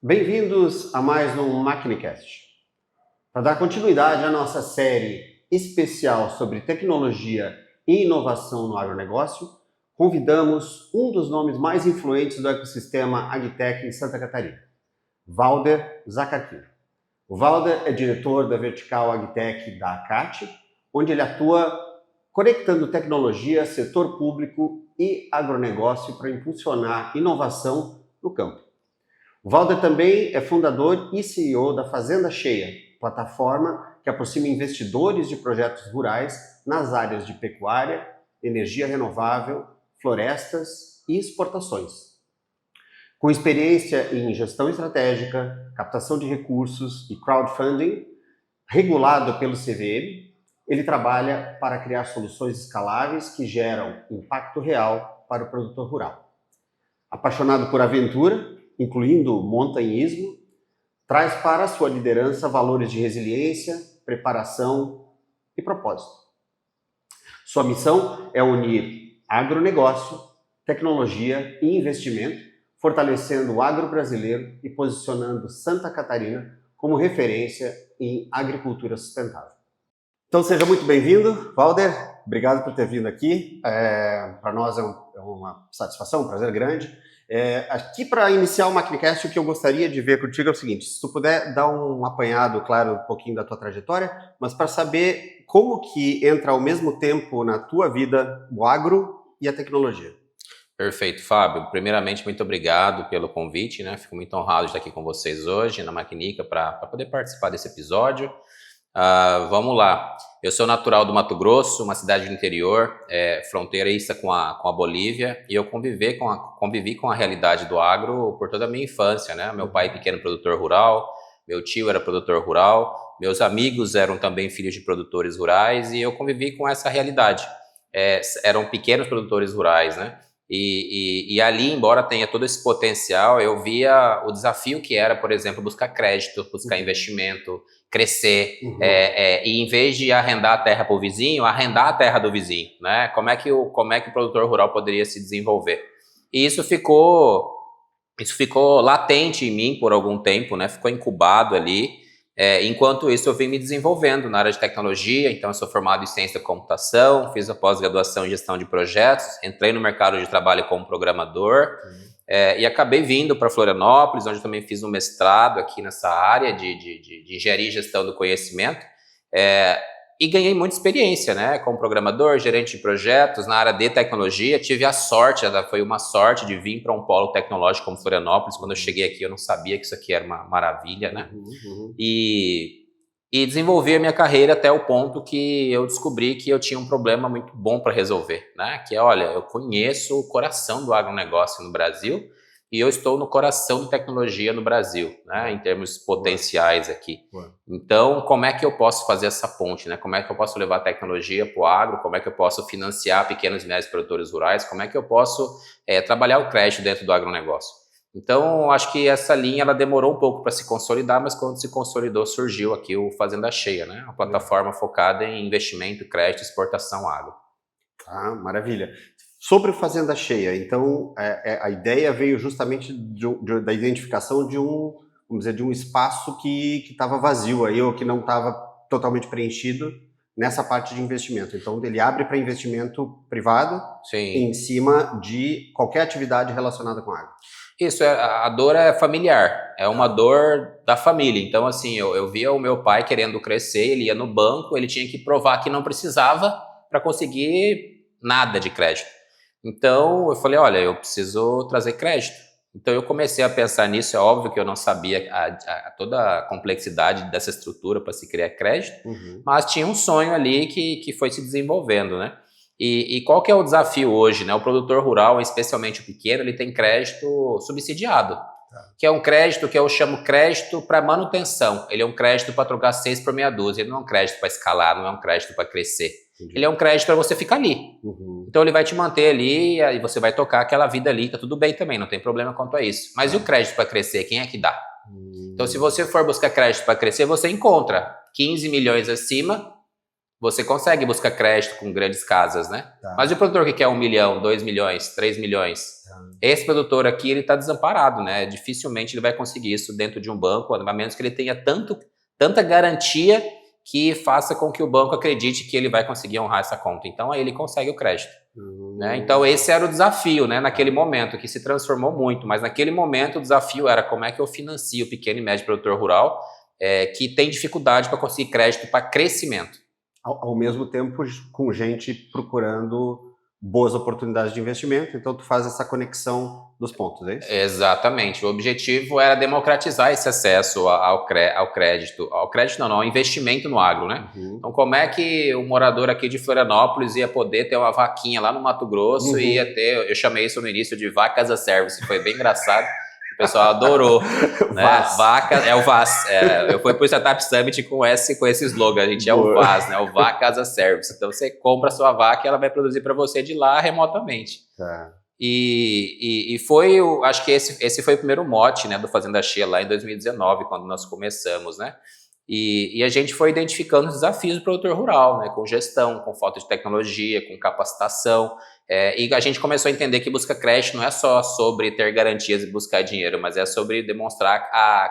Bem-vindos a mais um MachineCast. Para dar continuidade à nossa série especial sobre tecnologia e inovação no agronegócio, convidamos um dos nomes mais influentes do ecossistema AgTech em Santa Catarina, Valder Zaccagnini. O Valder é diretor da vertical AgTech da ACAT, onde ele atua conectando tecnologia, setor público e agronegócio para impulsionar inovação no campo. O Valder também é fundador e CEO da Fazenda Cheia, plataforma que aproxima investidores de projetos rurais nas áreas de pecuária, energia renovável, florestas e exportações. Com experiência em gestão estratégica, captação de recursos e crowdfunding, regulado pelo CVM, ele trabalha para criar soluções escaláveis que geram impacto real para o produtor rural. Apaixonado por aventura, incluindo montanhismo, traz para a sua liderança valores de resiliência, preparação e propósito. Sua missão é unir agronegócio, tecnologia e investimento, fortalecendo o agro brasileiro e posicionando Santa Catarina como referência em agricultura sustentável. Então seja muito bem-vindo, Valder. Obrigado por ter vindo aqui. Para nós é uma satisfação, um prazer grande. Aqui para iniciar o MachineCast, o que eu gostaria de ver contigo é o seguinte: se tu puder dar um apanhado, claro, um pouquinho da tua trajetória, mas para saber como que entra ao mesmo tempo na tua vida o agro e a tecnologia. Perfeito, Fábio. Primeiramente, muito obrigado pelo convite, né? Fico muito honrado de estar aqui com vocês hoje na Maquinica para poder participar desse episódio. Vamos lá. Eu sou natural do Mato Grosso, uma cidade do interior, fronteiriça com a Bolívia, e eu convivi com a realidade do agro por toda a minha infância, né? Meu pai pequeno produtor rural, meu tio era produtor rural, meus amigos eram também filhos de produtores rurais, e eu convivi com essa realidade. Eram pequenos produtores rurais, né? E ali, embora tenha todo esse potencial, eu via o desafio que era, por exemplo, buscar crédito, buscar investimento, crescer, e em vez de arrendar a terra para o vizinho, arrendar a terra do vizinho, né? Como é que o produtor rural poderia se desenvolver? E isso ficou latente em mim por algum tempo, né? Ficou incubado ali. Enquanto isso, eu vim me desenvolvendo na área de tecnologia. Então, eu sou formado em ciência da computação, fiz a pós-graduação em gestão de projetos, entrei no mercado de trabalho como programador, e acabei vindo para Florianópolis, onde eu também fiz um mestrado aqui nessa área de engenharia e gestão do conhecimento, e ganhei muita experiência, né, como programador, gerente de projetos na área de tecnologia. Tive a sorte, foi uma sorte de vir para um polo tecnológico como Florianópolis. Quando eu cheguei aqui, eu não sabia que isso aqui era uma maravilha, né? E desenvolvi a minha carreira até o ponto que eu descobri que eu tinha um problema muito bom para resolver, né? Que é, olha, eu conheço o coração do agronegócio no Brasil e eu estou no coração de tecnologia no Brasil, né? Em termos potenciais aqui. Então, como é que eu posso fazer essa ponte, né? Como é que eu posso levar a tecnologia para o agro? Como é que eu posso financiar pequenos e médios produtores rurais? Como é que eu posso trabalhar o crédito dentro do agronegócio? Então, acho que essa linha ela demorou um pouco para se consolidar, mas quando se consolidou, surgiu aqui o Fazenda Cheia, né? Uma plataforma focada em investimento, crédito, exportação, agro. Maravilha. Sobre o Fazenda Cheia, então, a ideia veio justamente da identificação de um espaço que estava vazio aí, ou que não estava totalmente preenchido nessa parte de investimento. Então, ele abre para investimento privado. Sim. Em cima de qualquer atividade relacionada com agro. Isso, a dor é familiar, é uma dor da família. Então, assim, eu via o meu pai querendo crescer, ele ia no banco, ele tinha que provar que não precisava para conseguir nada de crédito. Então, eu falei, olha, eu preciso trazer crédito. Então, eu comecei a pensar nisso. É óbvio que eu não sabia toda a complexidade dessa estrutura para se criar crédito, mas tinha um sonho ali que foi se desenvolvendo, né? E qual que é o desafio hoje, né? O produtor rural, especialmente o pequeno, ele tem crédito subsidiado, que é um crédito que eu chamo crédito para manutenção. Ele é um crédito para trocar 6 por meia dúzia, ele não é um crédito para escalar, não é um crédito para crescer. Entendi. Ele é um crédito para você ficar ali. Então ele vai te manter ali e você vai tocar aquela vida ali, tá tudo bem também, não tem problema quanto a isso. Mas e o crédito para crescer, quem é que dá? Então se você for buscar crédito para crescer, você encontra 15 milhões acima, você consegue buscar crédito com grandes casas, né? Tá. Mas e o produtor que quer 1 milhão, 2 milhões, 3 milhões? Esse produtor aqui, ele está desamparado, né? Dificilmente ele vai conseguir isso dentro de um banco, a menos que ele tenha tanta garantia que faça com que o banco acredite que ele vai conseguir honrar essa conta. Então, aí ele consegue o crédito. Né? Então, esse era o desafio, né? Naquele momento, que se transformou muito. Mas naquele momento, o desafio era como é que eu financio o pequeno e médio produtor rural que tem dificuldade para conseguir crédito para crescimento. Ao mesmo tempo, com gente procurando boas oportunidades de investimento, então tu faz essa conexão dos pontos, é isso? Exatamente. O objetivo era democratizar esse acesso ao crédito. Ao investimento no agro, né? Então, como é que o morador aqui de Florianópolis ia poder ter uma vaquinha lá no Mato Grosso e ia ter, eu chamei isso no início de vaca as a service, foi bem engraçado. O pessoal adorou, né? Vaca é o VAS. Eu fui pro Startup Summit com esse slogan, a gente é o VAS, né? O Vaca as a Service. Então você compra a sua vaca e ela vai produzir para você de lá remotamente. Tá. E foi, acho que esse foi o primeiro mote, né, do Fazenda Chia lá em 2019, quando nós começamos, né? E a gente foi identificando os desafios do produtor rural, né, com gestão, com falta de tecnologia, com capacitação. E a gente começou a entender que busca crédito não é só sobre ter garantias e buscar dinheiro, mas é sobre demonstrar a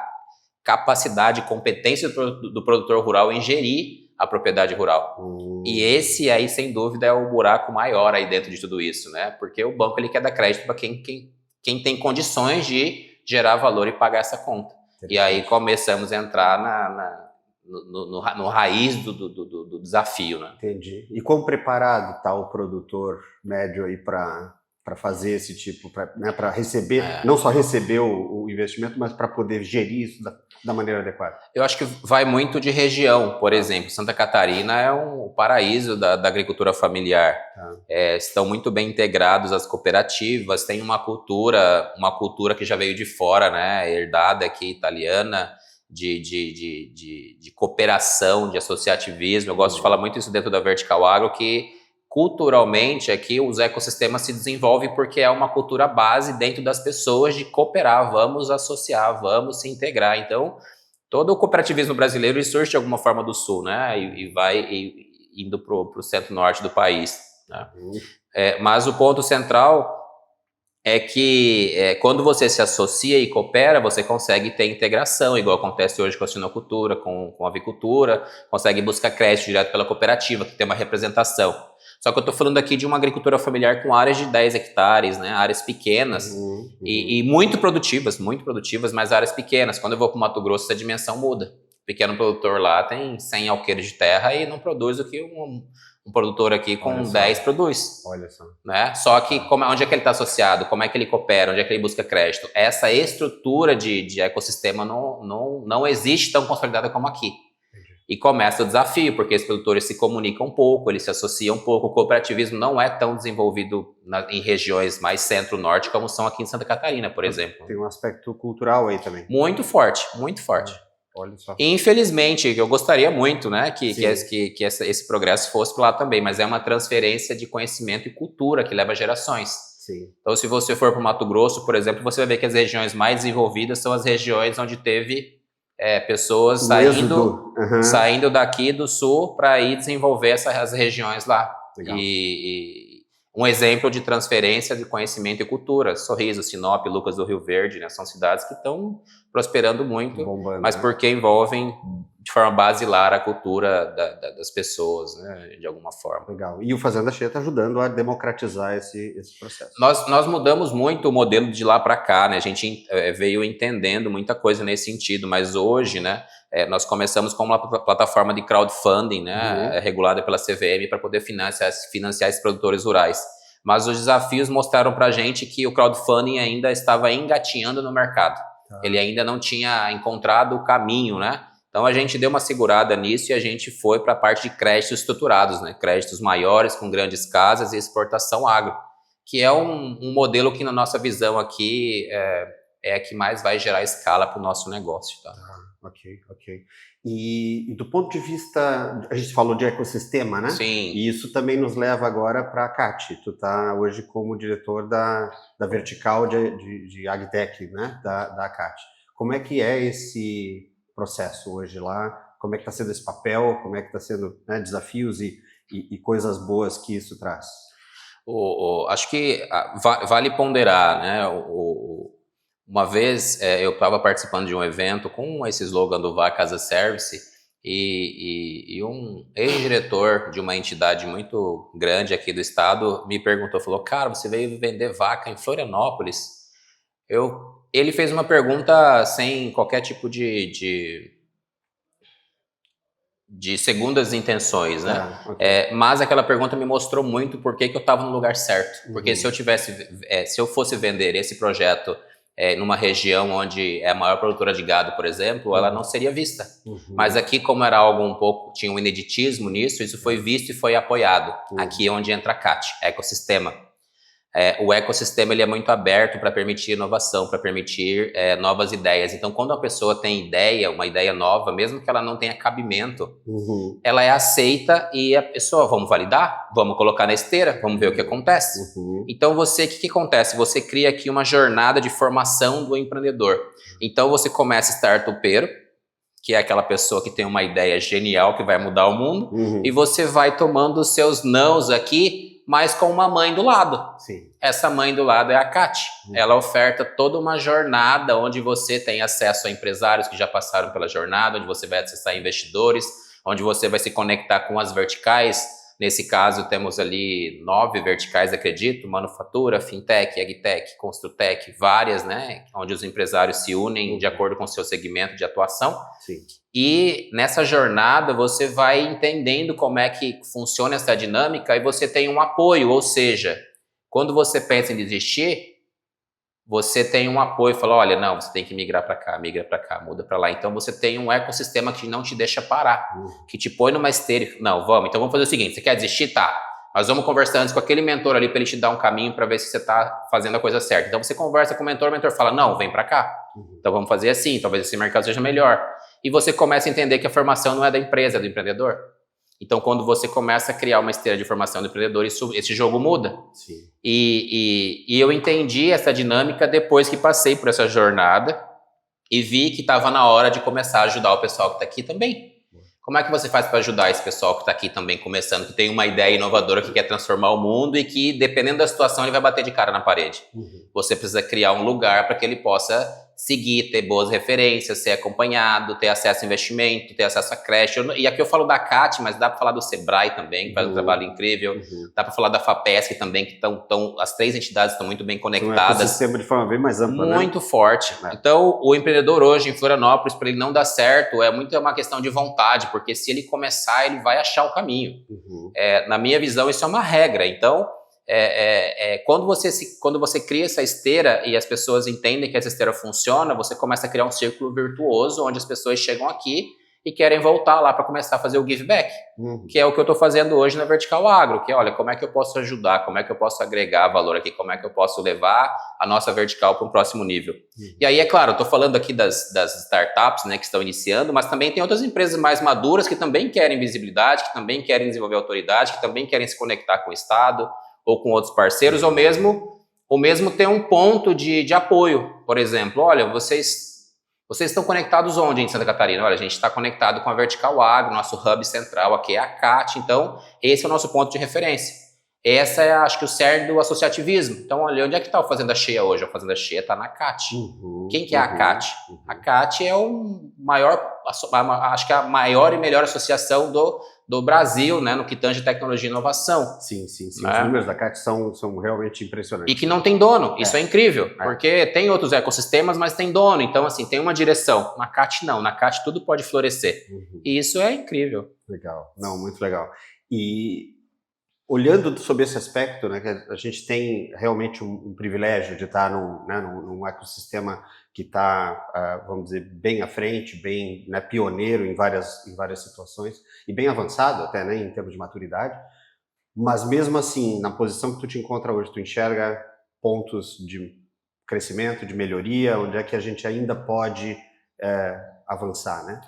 capacidade e competência do produtor rural em gerir a propriedade rural. E esse aí, sem dúvida, é o buraco maior aí dentro de tudo isso, né? Porque o banco ele quer dar crédito para quem tem condições de gerar valor e pagar essa conta. E aí começamos a entrar no raiz do desafio, né? Entendi. E quão preparado está o produtor médio aí para fazer esse tipo, para receber, não só receber o investimento, mas para poder gerir isso da maneira adequada? Eu acho que vai muito de região. Por exemplo, Santa Catarina é um paraíso da agricultura familiar. Estão muito bem integrados as cooperativas, tem uma cultura que já veio de fora, né, herdada aqui, italiana, de cooperação, de associativismo. Eu gosto de falar muito isso dentro da Vertical Agro, que culturalmente aqui os ecossistemas se desenvolvem porque é uma cultura base dentro das pessoas de cooperar, vamos associar, vamos se integrar. Então, todo o cooperativismo brasileiro surge de alguma forma do sul, né? E vai indo para o centro-norte do país, né? Mas o ponto central é que quando você se associa e coopera, você consegue ter integração, igual acontece hoje com a sinocultura, com a avicultura, consegue buscar crédito direto pela cooperativa, que tem uma representação. Só que eu estou falando aqui de uma agricultura familiar com áreas de 10 hectares, né? Áreas pequenas e muito produtivas, mas áreas pequenas. Quando eu vou para o Mato Grosso, essa dimensão muda. O pequeno produtor lá tem 100 alqueires de terra e não produz o que um produtor aqui com 10 produz. Olha só. Né? Só que onde é que ele está associado? Como é que ele coopera? Onde é que ele busca crédito? Essa estrutura de ecossistema não existe tão consolidada como aqui. E começa o desafio, porque os produtores se comunicam um pouco, eles se associam um pouco. O cooperativismo não é tão desenvolvido em regiões mais centro-norte como são aqui em Santa Catarina, por exemplo. Tem um aspecto cultural aí também. Muito forte, muito forte. Olha só. E, infelizmente, eu gostaria muito, né, que esse progresso fosse para lá também, mas é uma transferência de conhecimento e cultura que leva gerações. Sim. Então, se você for para o Mato Grosso, por exemplo, você vai ver que as regiões mais desenvolvidas são as regiões onde teve pessoas saindo daqui do sul para ir desenvolver as regiões lá. Legal. E um exemplo de transferência de conhecimento e cultura. Sorriso, Sinop, Lucas do Rio Verde, né, são cidades que estão prosperando muito, bombando, mas porque envolvem de forma basilar a cultura das pessoas, né, de alguma forma. Legal. E o Fazenda Chia está ajudando a democratizar esse processo. Nós mudamos muito o modelo de lá para cá, né? A gente veio entendendo muita coisa nesse sentido, mas hoje, né, nós começamos com uma plataforma de crowdfunding, né, regulada pela CVM para poder financiar esses produtores rurais. Mas os desafios mostraram para a gente que o crowdfunding ainda estava engatinhando no mercado. Ele ainda não tinha encontrado o caminho, né? Então a gente deu uma segurada nisso e a gente foi para a parte de créditos estruturados, né? Créditos maiores com grandes casas e exportação agro, que é um modelo que na nossa visão aqui é a que mais vai gerar escala para o nosso negócio. Tá? Ok. E do ponto de vista, a gente falou de ecossistema, né? Sim. E isso também nos leva agora para a CAT. Tu está hoje como diretor da vertical de AgTech, né? Da CAT. Como é que é esse processo hoje lá? como é que está sendo esse papel, como é que está sendo, né, desafios e coisas boas que isso traz. Acho que vale ponderar, né? Uma vez eu estava participando de um evento com esse slogan do Vaca as a Service e um ex-diretor de uma entidade muito grande aqui do estado me perguntou, falou, cara, você veio vender vaca em Florianópolis? Ele fez uma pergunta sem qualquer tipo de segundas intenções, né? Okay. Mas aquela pergunta me mostrou muito por que eu estava no lugar certo. Porque se eu fosse vender esse projeto numa região onde é a maior produtora de gado, por exemplo, ela não seria vista. Mas aqui, como era algo um pouco, tinha um ineditismo nisso, isso foi visto e foi apoiado. Aqui é onde entra a CAT, ecossistema. O ecossistema ele é muito aberto para permitir inovação, para permitir novas ideias. Então, quando a pessoa tem uma ideia nova, mesmo que ela não tenha cabimento, ela é aceita e a pessoa, vamos validar? Vamos colocar na esteira? Vamos ver o que acontece? Então, o que acontece? Você cria aqui uma jornada de formação do empreendedor. Então, você começa startupeiro, que é aquela pessoa que tem uma ideia genial que vai mudar o mundo, e você vai tomando os seus nãos aqui, mas com uma mãe do lado. Sim. Essa mãe do lado é a CAT. Ela oferta toda uma jornada onde você tem acesso a empresários que já passaram pela jornada, onde você vai acessar investidores, onde você vai se conectar com as verticais. Nesse caso, temos ali 9 verticais, acredito, manufatura, fintech, agtech, construtech, várias, né? Onde os empresários se unem de acordo com o seu segmento de atuação. Sim. E nessa jornada você vai entendendo como é que funciona essa dinâmica e você tem um apoio, ou seja, quando você pensa em desistir, você tem um apoio, fala, olha, não, você tem que migrar para cá, migra para cá, muda para lá. Então você tem um ecossistema que não te deixa parar, que te põe numa esteira. Não, então vamos fazer o seguinte, você quer desistir? Tá. Nós vamos conversar antes com aquele mentor ali para ele te dar um caminho para ver se você está fazendo a coisa certa. Então você conversa com o mentor fala, não, vem para cá. Então vamos fazer assim, talvez esse mercado seja melhor. E você começa a entender que a formação não é da empresa, é do empreendedor. Então, quando você começa a criar uma esteira de formação do empreendedor, esse jogo muda. Sim. E eu entendi essa dinâmica depois que passei por essa jornada e vi que estava na hora de começar a ajudar o pessoal que está aqui também. Como é que você faz para ajudar esse pessoal que está aqui também começando, que tem uma ideia inovadora, que quer transformar o mundo e que, dependendo da situação, ele vai bater de cara na parede? Você precisa criar um lugar para que ele possa seguir, ter boas referências, ser acompanhado, ter acesso a investimento, ter acesso a creche. E aqui eu falo da CAT, mas dá para falar do Sebrae também, que faz um trabalho incrível. Dá para falar da FAPESC também, que as 3 entidades estão muito bem conectadas. Um ecossistema de forma bem mais ampla, muito forte. Então, o empreendedor hoje em Florianópolis, para ele não dar certo, é muito uma questão de vontade, porque se ele começar, ele vai achar o caminho. Na minha visão, isso é uma regra. Então, quando você cria essa esteira e as pessoas entendem que essa esteira funciona, você começa a criar um círculo virtuoso onde as pessoas chegam aqui e querem voltar lá para começar a fazer o give back, que é o que eu estou fazendo hoje na Vertical Agro, que é, olha, como é que eu posso ajudar, como é que eu posso agregar valor aqui, como é que eu posso levar a nossa vertical para um próximo nível. E aí, é claro, eu estou falando aqui das startups, né, que estão iniciando, mas também tem outras empresas mais maduras que também querem visibilidade, que também querem desenvolver autoridade, que também querem se conectar com o Estado, ou com outros parceiros, ou mesmo ter um ponto de apoio. Por exemplo, olha, vocês estão conectados onde em Santa Catarina? Olha, a gente está conectado com a Vertical Agro, nosso hub central aqui é a CAT, então esse é o nosso ponto de referência. Essa é, acho que, o cerne do associativismo. Então, olha, onde é que está a Fazenda Cheia hoje? A Fazenda Cheia está na CAT. Quem que é a CAT? A CAT é acho que é a maior e melhor associação do Brasil, né, no que tange tecnologia e inovação. Sim. Né? Os números da CAT são realmente impressionantes. E que não tem dono, isso é incrível, porque tem outros ecossistemas, mas tem dono, então assim, tem uma direção. Na CAT não, na CAT tudo pode florescer. E isso é incrível. Legal, não, muito legal. E olhando sobre esse aspecto, né, que a gente tem realmente um privilégio de estar num ecossistema que está, vamos dizer, bem à frente, bem, né, pioneiro em várias situações, e bem avançado até, né, em termos de maturidade, mas mesmo assim, na posição que tu te encontra hoje, tu enxerga pontos de crescimento, de melhoria, onde é que a gente ainda pode avançar, né?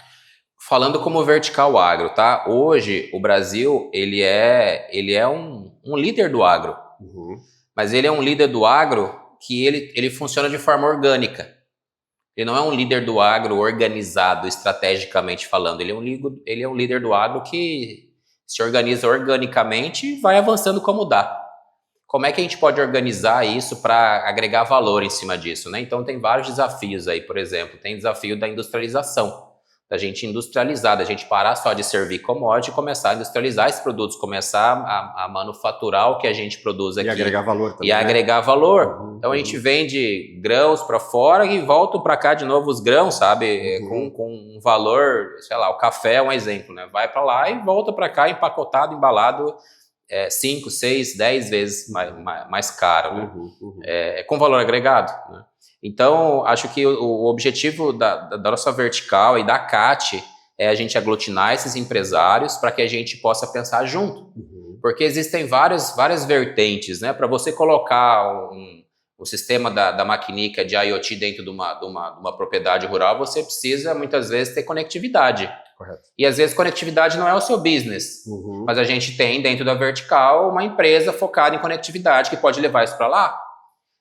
Falando como Vertical Agro, tá? Hoje, o Brasil, ele é um líder do agro. Mas ele é um líder do agro que ele funciona de forma orgânica. Ele não é um líder do agro organizado, estrategicamente falando. Ele é um líder do agro que se organiza organicamente e vai avançando como dá. Como é que a gente pode organizar isso para agregar valor em cima disso, né? Então tem vários desafios aí, por exemplo, tem desafio da industrialização, da gente industrializar, da gente parar só de servir commodity e começar a industrializar esses produtos, começar a manufaturar o que a gente produz aqui. E agregar valor também. E agregar valor. Então a gente vende grãos para fora e voltam para cá de novo os grãos, sabe? Com um valor, sei lá, o café é um exemplo, né? Vai para lá e volta para cá empacotado, embalado 5, 6, 10 vezes mais caro, né? Com valor agregado, né? Então, acho que o objetivo da nossa vertical e da CAT é a gente aglutinar esses empresários para que a gente possa pensar junto. Porque existem várias vertentes, né? Para você colocar o sistema da maquinica de IoT dentro de uma propriedade rural, você precisa, muitas vezes, ter conectividade. Correto. E, às vezes, conectividade não é o seu business. Mas a gente tem, dentro da vertical, uma empresa focada em conectividade que pode levar isso para lá.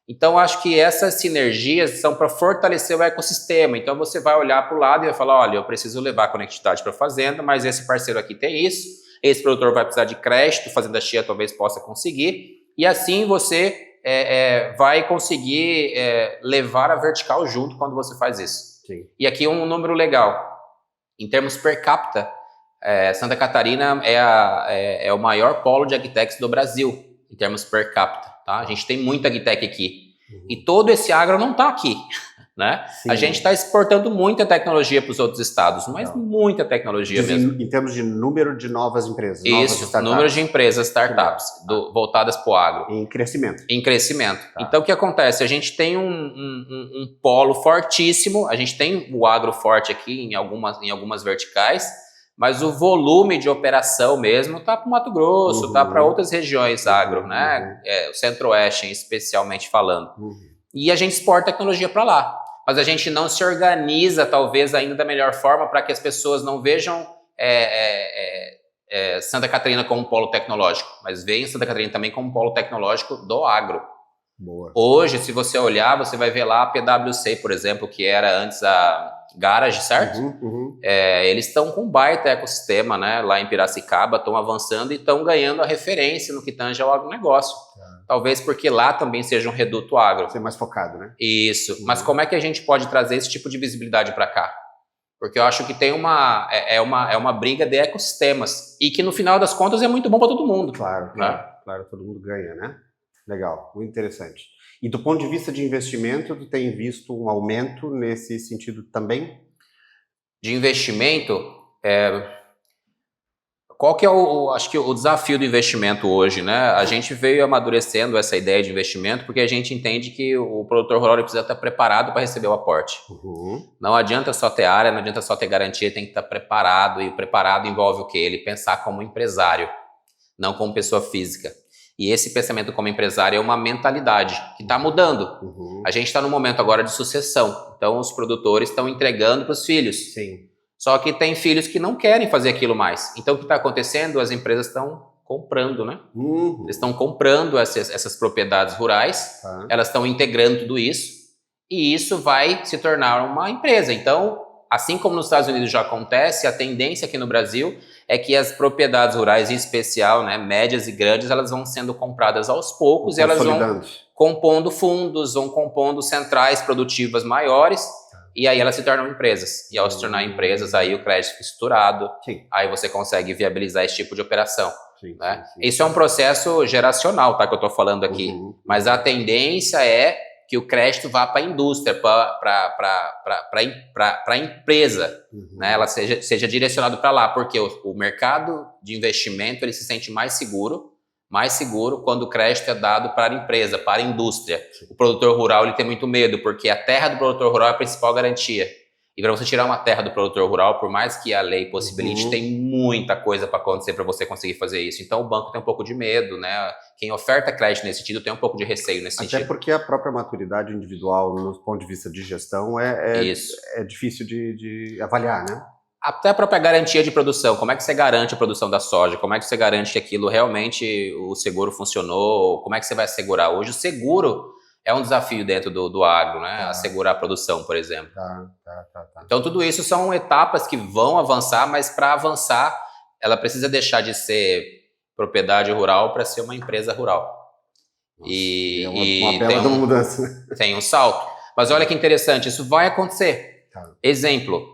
Então, acho que essas sinergias são para fortalecer o ecossistema. Então, você vai olhar para o lado e vai falar, olha, eu preciso levar conectividade para a fazenda, mas esse parceiro aqui tem isso, esse produtor vai precisar de crédito, Fazenda Chia talvez possa conseguir, e assim você vai conseguir levar a vertical junto quando você faz isso. Sim. E aqui um número legal, em termos per capita, Santa Catarina é o maior polo de agtechs do Brasil, em termos per capita. Tá? A gente tem muita agtech aqui. E todo esse agro não está aqui. Né? A gente está exportando muita tecnologia para os outros estados, mas muita tecnologia mesmo. Em termos de número de novas empresas. Isso, número de empresas, startups, voltadas para o agro. Em crescimento. Em crescimento. Tá. Então, o que acontece? A gente tem um polo fortíssimo, a gente tem o agro forte aqui em algumas verticais, mas o volume de operação mesmo está para o Mato Grosso, está para outras regiões agro, né? O Centro-Oeste, especialmente falando. E a gente exporta tecnologia para lá. Mas a gente não se organiza, talvez, ainda da melhor forma para que as pessoas não vejam Santa Catarina como um polo tecnológico, mas veem Santa Catarina também como um polo tecnológico do agro. Boa. Hoje, se você olhar, você vai ver lá a PwC, por exemplo, que era antes a Garage, certo? Eles estão com um baita ecossistema, né? Lá em Piracicaba, estão avançando e estão ganhando a referência no que tange ao agronegócio. Talvez porque lá também seja um reduto agro. Ser mais focado, né? Isso. Mas como é que a gente pode trazer esse tipo de visibilidade para cá? Porque eu acho que tem uma briga de ecossistemas e que no final das contas é muito bom para todo mundo. Claro, né? Claro, todo mundo ganha, né? Legal, muito interessante. E do ponto de vista de investimento, tu tem visto um aumento nesse sentido também? De investimento, qual que é acho que o desafio do investimento hoje, né? A gente veio amadurecendo essa ideia de investimento porque a gente entende que o produtor rural precisa estar preparado para receber o aporte. Não adianta só ter área, não adianta só ter garantia, tem que estar preparado, e preparado envolve o quê? Ele pensar como empresário, não como pessoa física. E esse pensamento como empresário é uma mentalidade que está mudando. A gente está num momento agora de sucessão. Então, os produtores estão entregando para os filhos. Sim. Só que tem filhos que não querem fazer aquilo mais. Então, o que está acontecendo? As empresas estão comprando, né? Eles estão comprando essas propriedades rurais. Elas estão integrando tudo isso. E isso vai se tornar uma empresa. Então, assim como nos Estados Unidos já acontece, a tendência aqui no Brasil é que as propriedades rurais, em especial, né, médias e grandes, elas vão sendo compradas aos poucos e elas vão compondo fundos, vão compondo centrais produtivas maiores e aí elas se tornam empresas. E ao se tornar empresas, aí o crédito fica estruturado, aí você consegue viabilizar esse tipo de operação. Né? Isso é um processo geracional, tá, que eu estou falando aqui. Mas a tendência é que o crédito vá para a indústria, para a empresa, né? Ela seja direcionado para lá, porque o mercado de investimento ele se sente mais seguro quando o crédito é dado para a empresa, para a indústria. O produtor rural ele tem muito medo, porque a terra do produtor rural é a principal garantia. E para você tirar uma terra do produtor rural, por mais que a lei possibilite, tem muita coisa para acontecer para você conseguir fazer isso. Então o banco tem um pouco de medo, né? Quem oferta crédito nesse sentido tem um pouco de receio nesse sentido. Até porque a própria maturidade individual, no ponto de vista de gestão, é difícil de avaliar, né? Até a própria garantia de produção. Como é que você garante a produção da soja? Como é que você garante que aquilo realmente, o seguro funcionou? Como é que você vai assegurar? Hoje o seguro é um desafio dentro do agro, né? Tá. Assegurar a produção, por exemplo. Tá. Então, tudo isso são etapas que vão avançar, mas para avançar, ela precisa deixar de ser propriedade rural para ser uma empresa rural. Nossa, E, é e uma bela mudança. tem um salto. Mas olha que interessante, isso vai acontecer. Tá. Exemplo,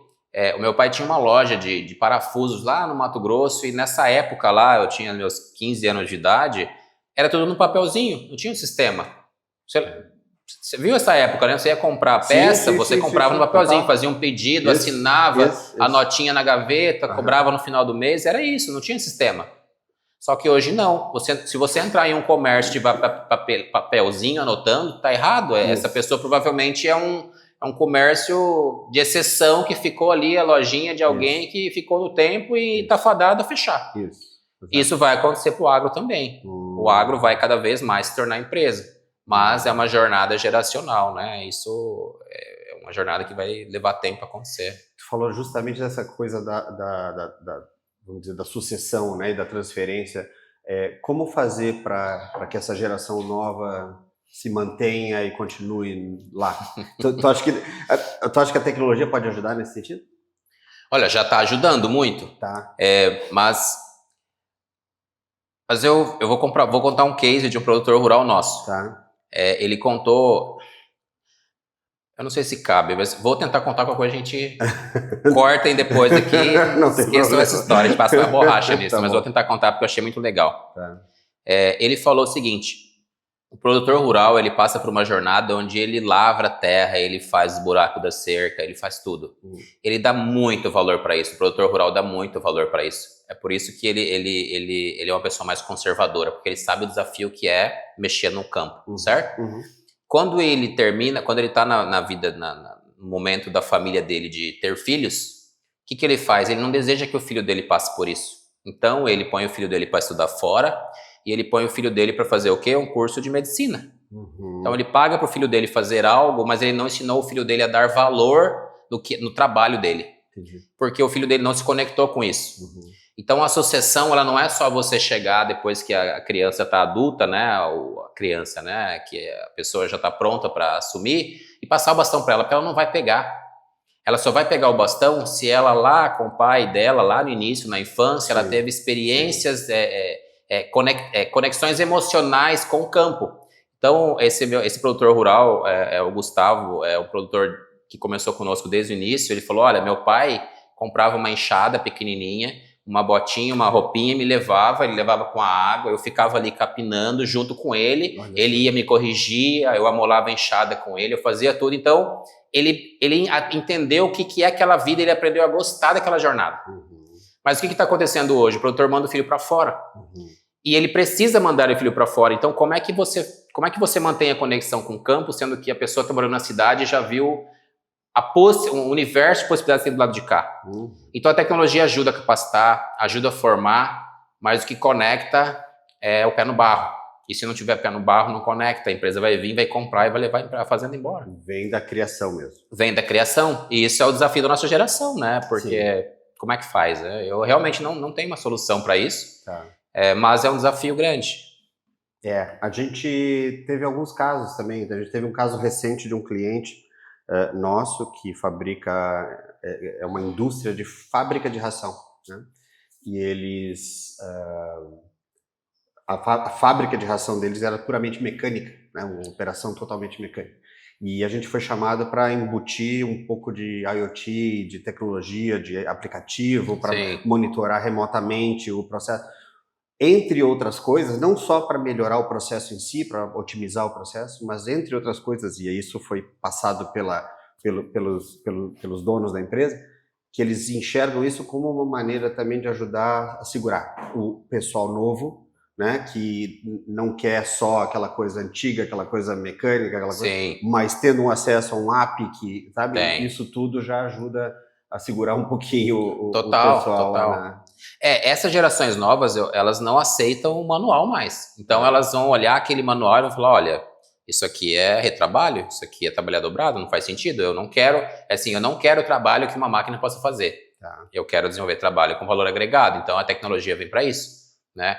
o meu pai tinha uma loja de parafusos lá no Mato Grosso e nessa época lá, eu tinha meus 15 anos de idade, era tudo no papelzinho, não tinha um sistema. Você viu essa época, né? Você ia comprar a peça, você comprava no papelzinho, fazia um pedido, assinava a notinha na gaveta, cobrava no final do mês, era isso, não tinha sistema. Só que hoje não. Se você entrar em um comércio de papelzinho anotando, tá errado. Essa pessoa provavelmente é um comércio de exceção que ficou ali, a lojinha de alguém que ficou no tempo e tá fadado a fechar. Isso vai acontecer pro agro também. O agro vai cada vez mais se tornar empresa. Mas é uma jornada geracional, né? Isso é uma jornada que vai levar tempo para acontecer. Tu falou justamente dessa coisa vamos dizer, da sucessão, né, e da transferência. Como fazer para que essa geração nova se mantenha e continue lá? Tu acha que a tecnologia pode ajudar nesse sentido? Olha, já está ajudando muito. Tá. Mas eu vou contar um case de um produtor rural nosso. Tá. Ele contou, eu não sei se cabe, mas vou tentar contar qualquer coisa, a gente cortem depois aqui, esqueçam essa história, a gente passa uma borracha nisso, tá, mas vou tentar contar porque eu achei muito legal. Tá. Ele falou o seguinte, o produtor rural, ele passa por uma jornada onde ele lavra a terra, ele faz o buraco da cerca, ele faz tudo. Ele dá muito valor para isso, o produtor rural dá muito valor para isso. É por isso que ele é uma pessoa mais conservadora, porque ele sabe o desafio que é mexer no campo, certo? Quando ele está na vida, no momento da família dele de ter filhos, o que ele faz? Ele não deseja que o filho dele passe por isso. Então ele põe o filho dele para estudar fora e ele põe o filho dele para fazer o quê? Um curso de medicina. Então ele paga para o filho dele fazer algo, mas ele não ensinou o filho dele a dar valor no trabalho dele. Porque o filho dele não se conectou com isso. Então a sucessão, ela não é só você chegar depois que a criança está adulta, né, ou a criança, né, que a pessoa já está pronta para assumir e passar o bastão para ela, porque ela não vai pegar. Ela só vai pegar o bastão se ela lá com o pai dela, lá no início, na infância, ela teve experiências, conexões emocionais com o campo. Então esse produtor rural, o Gustavo, é o produtor que começou conosco desde o início. Ele falou, olha, meu pai comprava uma enxada pequenininha, uma botinha, uma roupinha, ele levava com a água, eu ficava ali capinando junto com ele, ele ia me corrigir, eu amolava a enxada com ele, eu fazia tudo. Então, ele entendeu o que é aquela vida, ele aprendeu a gostar daquela jornada. Mas o que está acontecendo hoje? O produtor manda o filho para fora. E ele precisa mandar o filho para fora. Então, como é que você mantém a conexão com o campo, sendo que a pessoa está morando na cidade e já viu um universo de possibilidades do lado de cá? Então a tecnologia ajuda a capacitar, ajuda a formar, mas o que conecta é o pé no barro. E se não tiver pé no barro, não conecta. A empresa vai vir, vai comprar e vai levar a fazenda embora. Vem da criação mesmo. Vem da criação. E isso é o desafio da nossa geração, né? Porque como é que faz? Eu realmente não tenho uma solução para isso, mas é um desafio grande. A gente teve alguns casos também. A gente teve um caso recente de um cliente nosso que fabrica, é uma indústria de fábrica de ração, né? E eles, a fábrica de ração deles era puramente mecânica, né? Uma operação totalmente mecânica. E a gente foi chamado para embutir um pouco de IoT, de tecnologia, de aplicativo, para monitorar remotamente o processo. Entre outras coisas, não só para melhorar o processo em si, para otimizar o processo, mas entre outras coisas, e isso foi passado pelos donos da empresa, que eles enxergam isso como uma maneira também de ajudar a segurar o pessoal novo, né, que não quer só aquela coisa antiga, aquela coisa mecânica, aquela coisa, mas tendo um acesso a um app que, sabe, isso tudo já ajuda a segurar um pouquinho o pessoal. Total. Né? Essas gerações novas, elas não aceitam o manual mais. Então elas vão olhar aquele manual e vão falar, olha, isso aqui é retrabalho, isso aqui é trabalhar dobrado, não faz sentido. Eu não quero trabalho que uma máquina possa fazer. Eu quero desenvolver trabalho com valor agregado. Então a tecnologia vem para isso, né?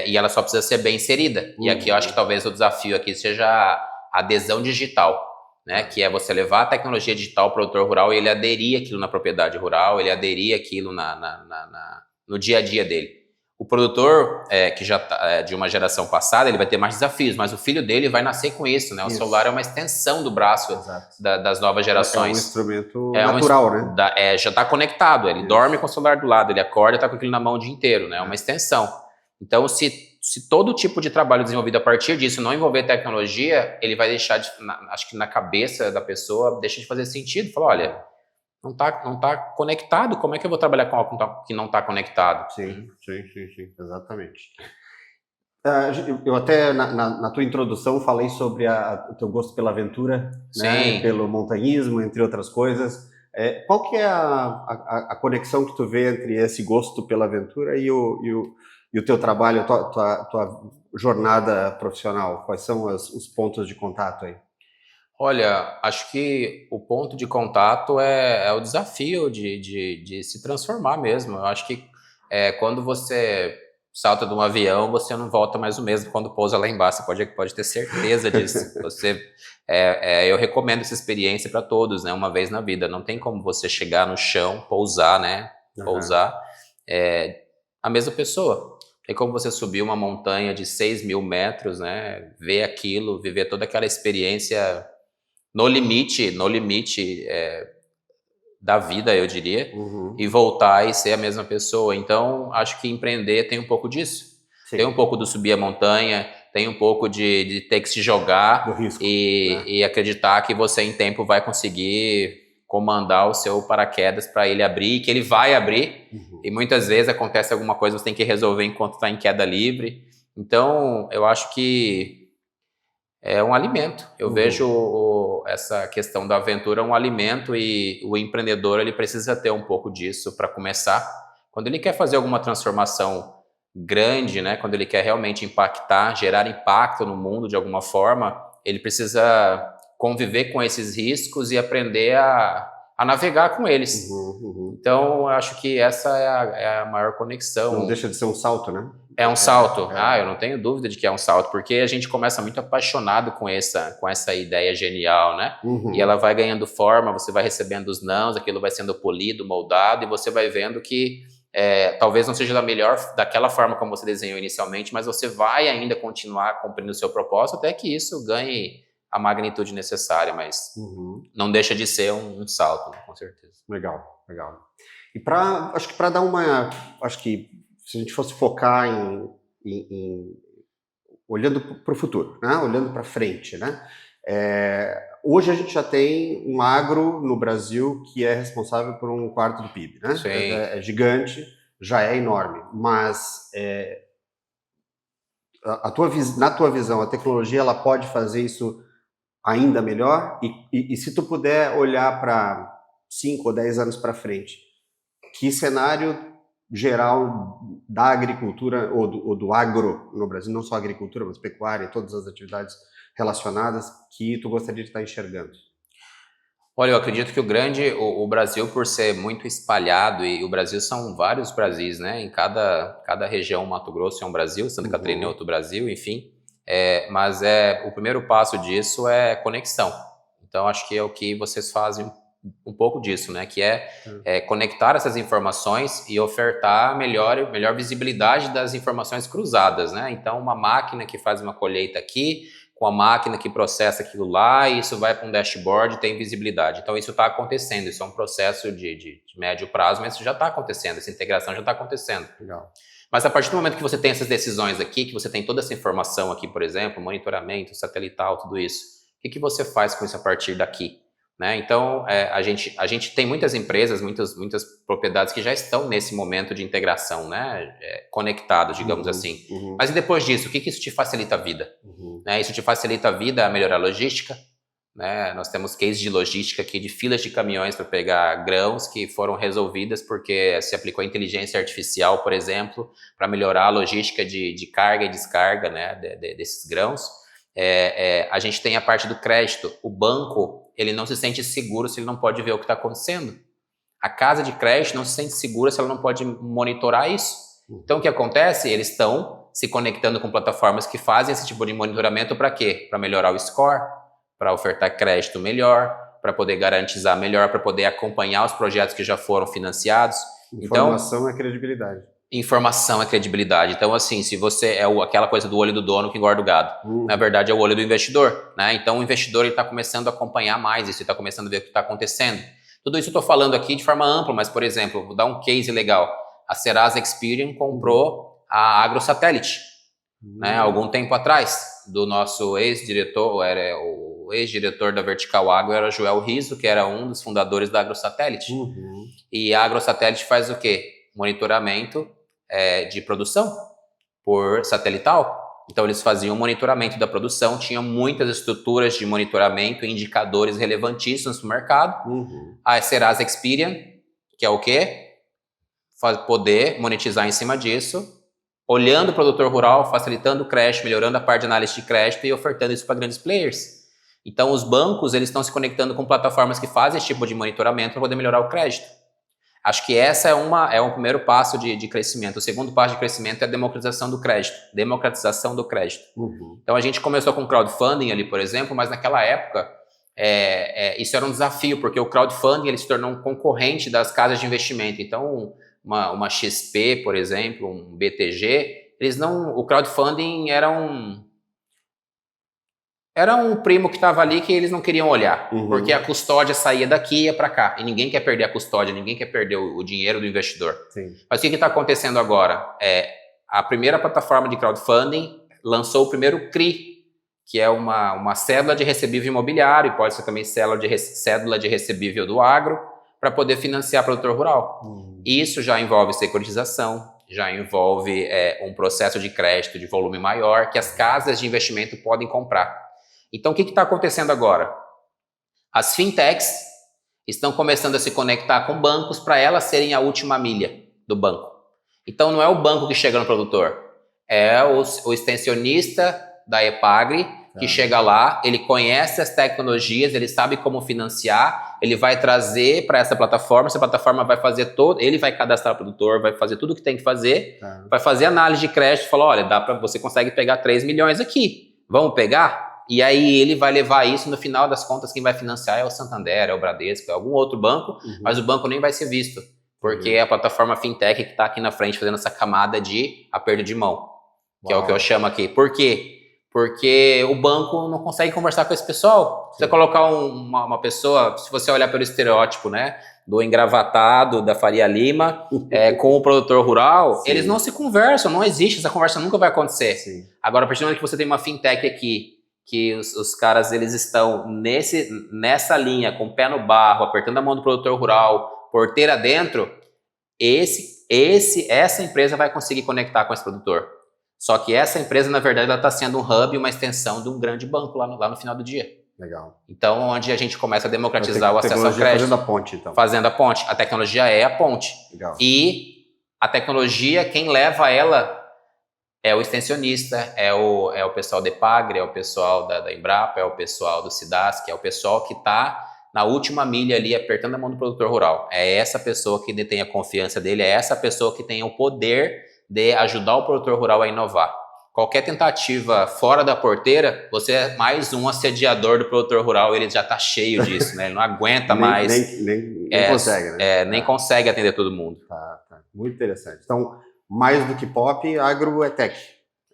E ela só precisa ser bem inserida. E aqui eu acho que talvez o desafio aqui seja adesão digital, né? Que é você levar a tecnologia digital ao produtor rural e ele aderir aquilo na propriedade rural, ele aderir aquilo no dia a dia dele. O produtor, que já tá, de uma geração passada, ele vai ter mais desafios, mas o filho dele vai nascer com isso, né? O celular é uma extensão do braço das novas gerações. É um instrumento natural, né? Já está conectado, ele dorme com o celular do lado, ele acorda e está com aquilo na mão o dia inteiro, né? É uma extensão. Então, se todo tipo de trabalho desenvolvido a partir disso não envolver tecnologia, ele vai deixar, acho que na cabeça da pessoa, deixa de fazer sentido. Fala, olha, não tá conectado, como é que eu vou trabalhar com algo que não está conectado? Sim, exatamente. Eu até, na tua introdução, falei sobre o teu gosto pela aventura, né? Pelo montanhismo, entre outras coisas. Qual que é a conexão que tu vê entre esse gosto pela aventura e o teu trabalho, tua jornada profissional? Quais são os pontos de contato aí? Olha, acho que o ponto de contato é o desafio de se transformar mesmo. Eu acho que quando você salta de um avião, você não volta mais o mesmo quando pousa lá embaixo. Você pode ter certeza disso. Eu recomendo essa experiência para todos, né? Uma vez na vida. Não tem como você chegar no chão, pousar, né? Pousar. A mesma pessoa. É como você subir uma montanha de 6.000 metros, né? Ver aquilo, viver toda aquela experiência no limite da vida, eu diria, e voltar e ser a mesma pessoa. Então, acho que empreender tem um pouco disso. Sim. Tem um pouco do subir a montanha, tem um pouco de ter que se jogar do risco, e acreditar que você em tempo vai conseguir comandar o seu paraquedas para ele abrir, que ele vai abrir, e muitas vezes acontece alguma coisa, você tem que resolver enquanto está em queda livre. Então, eu acho que é um alimento. Eu vejo essa questão da aventura um alimento, e o empreendedor ele precisa ter um pouco disso para começar. Quando ele quer fazer alguma transformação grande, né, quando ele quer realmente impactar, gerar impacto no mundo de alguma forma, ele precisa conviver com esses riscos e aprender a navegar com eles. Então, eu acho que essa é a maior conexão. Não deixa de ser um salto, né? É um salto. Eu não tenho dúvida de que é um salto, porque a gente começa muito apaixonado com essa ideia genial, né? E ela vai ganhando forma, você vai recebendo os nãos, aquilo vai sendo polido, moldado, e você vai vendo que talvez não seja daquela forma como você desenhou inicialmente, mas você vai ainda continuar cumprindo o seu propósito até que isso ganhe a magnitude necessária, mas não deixa de ser um salto, né? Com certeza. Legal. E acho que para dar acho que se a gente fosse focar em olhando para o futuro, né? Olhando para frente, né? Hoje a gente já tem um agro no Brasil que é responsável por 1/4 do PIB, né? Sim. É gigante, já é enorme, mas na tua visão, a tecnologia ela pode fazer isso ainda melhor? E se tu puder olhar para 5 ou 10 anos para frente, que cenário geral da agricultura ou do agro no Brasil, não só agricultura, mas pecuária e todas as atividades relacionadas, que tu gostaria de estar enxergando? Olha, eu acredito que o Brasil, por ser muito espalhado, e o Brasil são vários Brasis, né? Em cada região, Mato Grosso é um Brasil, Santa Catarina é outro Brasil, enfim. Mas o primeiro passo disso é conexão. Então, acho que é o que vocês fazem um pouco disso, né? Que é conectar essas informações e ofertar melhor visibilidade das informações cruzadas, né? Então, uma máquina que faz uma colheita aqui, com a máquina que processa aquilo lá, e isso vai para um dashboard e tem visibilidade. Então, isso está acontecendo. Isso é um processo de médio prazo, mas isso já está acontecendo. Essa integração já está acontecendo. Legal. Mas a partir do momento que você tem essas decisões aqui, que você tem toda essa informação aqui, por exemplo, monitoramento, satelital, tudo isso, o que você faz com isso a partir daqui? Né? Então, a gente tem muitas empresas, muitas propriedades que já estão nesse momento de integração, né? Conectados, digamos assim. Mas e depois disso, o que isso te facilita a vida? Né? Isso te facilita a vida a melhorar a logística. Né? Nós temos cases de logística aqui, de filas de caminhões para pegar grãos que foram resolvidas porque se aplicou a inteligência artificial, por exemplo, para melhorar a logística de carga e descarga, né? desses grãos. A gente tem a parte do crédito. O banco, ele não se sente seguro se ele não pode ver o que está acontecendo. A casa de crédito não se sente segura se ela não pode monitorar isso. Então, o que acontece? Eles estão se conectando com plataformas que fazem esse tipo de monitoramento para quê? Para melhorar o score, para ofertar crédito melhor, para poder garantizar melhor, para poder acompanhar os projetos que já foram financiados. Informação é credibilidade. Informação é credibilidade. Então, assim, se você é aquela coisa do olho do dono que engorda o gado, na verdade é o olho do investidor, né? Então, o investidor está começando a acompanhar mais isso, ele está começando a ver o que está acontecendo. Tudo isso eu estou falando aqui de forma ampla, mas, por exemplo, vou dar um case legal. A Serasa Experian comprou a AgroSatellite, né? Algum tempo atrás, do nosso ex-diretor, o ex-diretor da Vertical Agro era Joel Riso, que era um dos fundadores da AgroSatellite. E a AgroSatellite faz o quê? Monitoramento de produção por satelital. Então eles faziam monitoramento da produção, tinham muitas estruturas de monitoramento e indicadores relevantíssimos para o mercado. A Serasa Experian, que é o quê? Poder monetizar em cima disso, olhando o produtor rural, facilitando o crédito, melhorando a parte de análise de crédito e ofertando isso para grandes players. Então os bancos eles estão se conectando com plataformas que fazem esse tipo de monitoramento para poder melhorar o crédito. Acho que essa é um primeiro passo de crescimento. O segundo passo de crescimento é a democratização do crédito. Democratização do crédito. Então a gente começou com crowdfunding ali, por exemplo, mas naquela época isso era um desafio, porque o crowdfunding ele se tornou um concorrente das casas de investimento. Então uma XP, por exemplo, um BTG, o crowdfunding era um primo que estava ali que eles não queriam olhar, porque a custódia saía daqui e ia para cá, e ninguém quer perder a custódia, ninguém quer perder o dinheiro do investidor. Sim. Mas o que está acontecendo agora? A primeira plataforma de crowdfunding lançou o primeiro CRI, que é uma cédula de recebível imobiliário, e pode ser também cédula de recebível do agro, para poder financiar produtor rural. Isso já envolve securitização, já envolve um processo de crédito de volume maior, que as casas de investimento podem comprar. Então, o que está acontecendo agora? As fintechs estão começando a se conectar com bancos para elas serem a última milha do banco. Então, não é o banco que chega no produtor, é o extensionista da Epagri que chega lá, ele conhece as tecnologias, ele sabe como financiar, ele vai trazer para essa plataforma vai fazer ele vai cadastrar o produtor, vai fazer tudo o que tem que fazer, vai fazer análise de crédito, falar, olha, você consegue pegar 3 milhões aqui, vamos pegar? E aí ele vai levar isso, no final das contas, quem vai financiar é o Santander, é o Bradesco, é algum outro banco, mas o banco nem vai ser visto, porque é a plataforma fintech que está aqui na frente fazendo essa camada de aperto de mão, que é o que eu chamo aqui. Por quê? Porque o banco não consegue conversar com esse pessoal. Você colocar uma pessoa, se você olhar pelo estereótipo, né, do engravatado, da Faria Lima, com o produtor rural, eles não se conversam, não existe, essa conversa nunca vai acontecer. Agora, a partir do momento que você tem uma fintech aqui, que os caras eles estão nessa linha, com o pé no barro, apertando a mão do produtor rural, porteira dentro, essa empresa vai conseguir conectar com esse produtor. Só que essa empresa, na verdade, ela está sendo um hub, uma extensão de um grande banco lá no final do dia. Legal. Então, onde a gente começa a democratizar o acesso ao crédito. Fazendo a ponte, então. Fazendo a ponte. A tecnologia é a ponte. Legal. E a tecnologia, quem leva ela é o extensionista, é o pessoal da Epagri, é o pessoal da Embrapa, é o pessoal do Cidasc, é o pessoal que está na última milha ali, apertando a mão do produtor rural. É essa pessoa que detém a confiança dele, é essa pessoa que tem o poder de ajudar o produtor rural a inovar. Qualquer tentativa fora da porteira, você é mais um assediador do produtor rural, ele já está cheio disso, né? Ele não aguenta mais. Nem consegue, né? Nem consegue atender todo mundo. Tá. Muito interessante. Então, mais do que pop, agro é tech.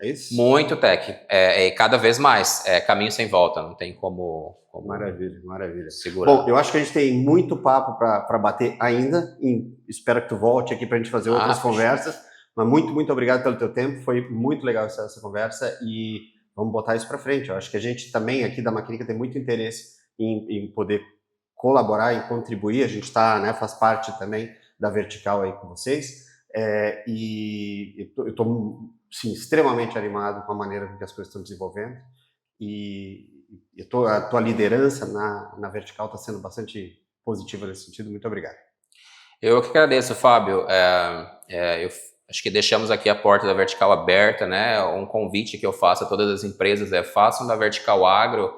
É isso? Muito tech. Cada vez mais. É caminho sem volta, não tem como Maravilha. Segurar. Bom, eu acho que a gente tem muito papo para bater ainda. Espero que tu volte aqui para a gente fazer outras conversas. Mas muito obrigado pelo teu tempo. Foi muito legal essa conversa e vamos botar isso para frente. Eu acho que a gente também aqui da Maquinica tem muito interesse em poder colaborar, em contribuir. A gente faz parte também da Vertical aí com vocês. E eu estou extremamente animado com a maneira com que as coisas estão desenvolvendo e a tua liderança na Vertical está sendo bastante positiva nesse sentido. Muito obrigado. Eu que agradeço, Fábio. Eu acho que deixamos aqui a porta da Vertical aberta, né? Um convite que eu faço a todas as empresas façam da Vertical Agro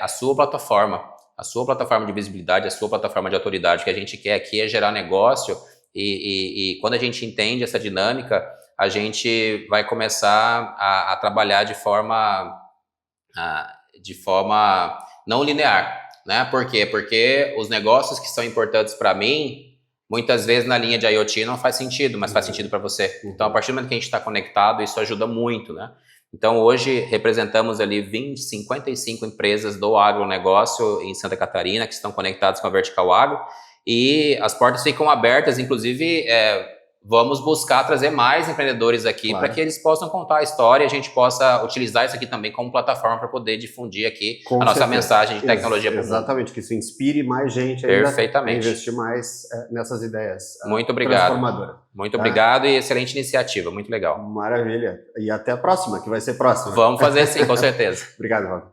a sua plataforma de visibilidade, a sua plataforma de autoridade. O que a gente quer aqui é gerar negócio e quando a gente entende essa dinâmica, a gente vai começar a trabalhar de forma não linear, né? Por quê? Porque os negócios que são importantes para mim, muitas vezes na linha de IoT não faz sentido, mas faz sentido para você. Então, a partir do momento que a gente está conectado, isso ajuda muito, né? Então, hoje, representamos ali 55 empresas do agronegócio em Santa Catarina que estão conectadas com a Vertical Agro e as portas ficam abertas, inclusive, vamos buscar trazer mais empreendedores aqui para que eles possam contar a história e a gente possa utilizar isso aqui também como plataforma para poder difundir aqui a nossa mensagem de tecnologia para o mundo. Exatamente, que isso inspire mais gente a investir mais nessas ideias muito obrigado. transformadoras. Muito obrigado e excelente iniciativa, muito legal. Maravilha. E até a próxima, que vai ser próxima. Vamos fazer sim, com certeza. Obrigado, Rob.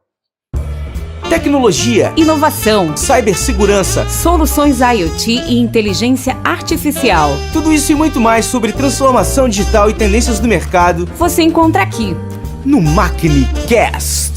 Tecnologia, inovação, cibersegurança, soluções IoT e inteligência artificial. tudo isso e muito mais sobre transformação digital e tendências do mercado Você encontra aqui no MacniCast.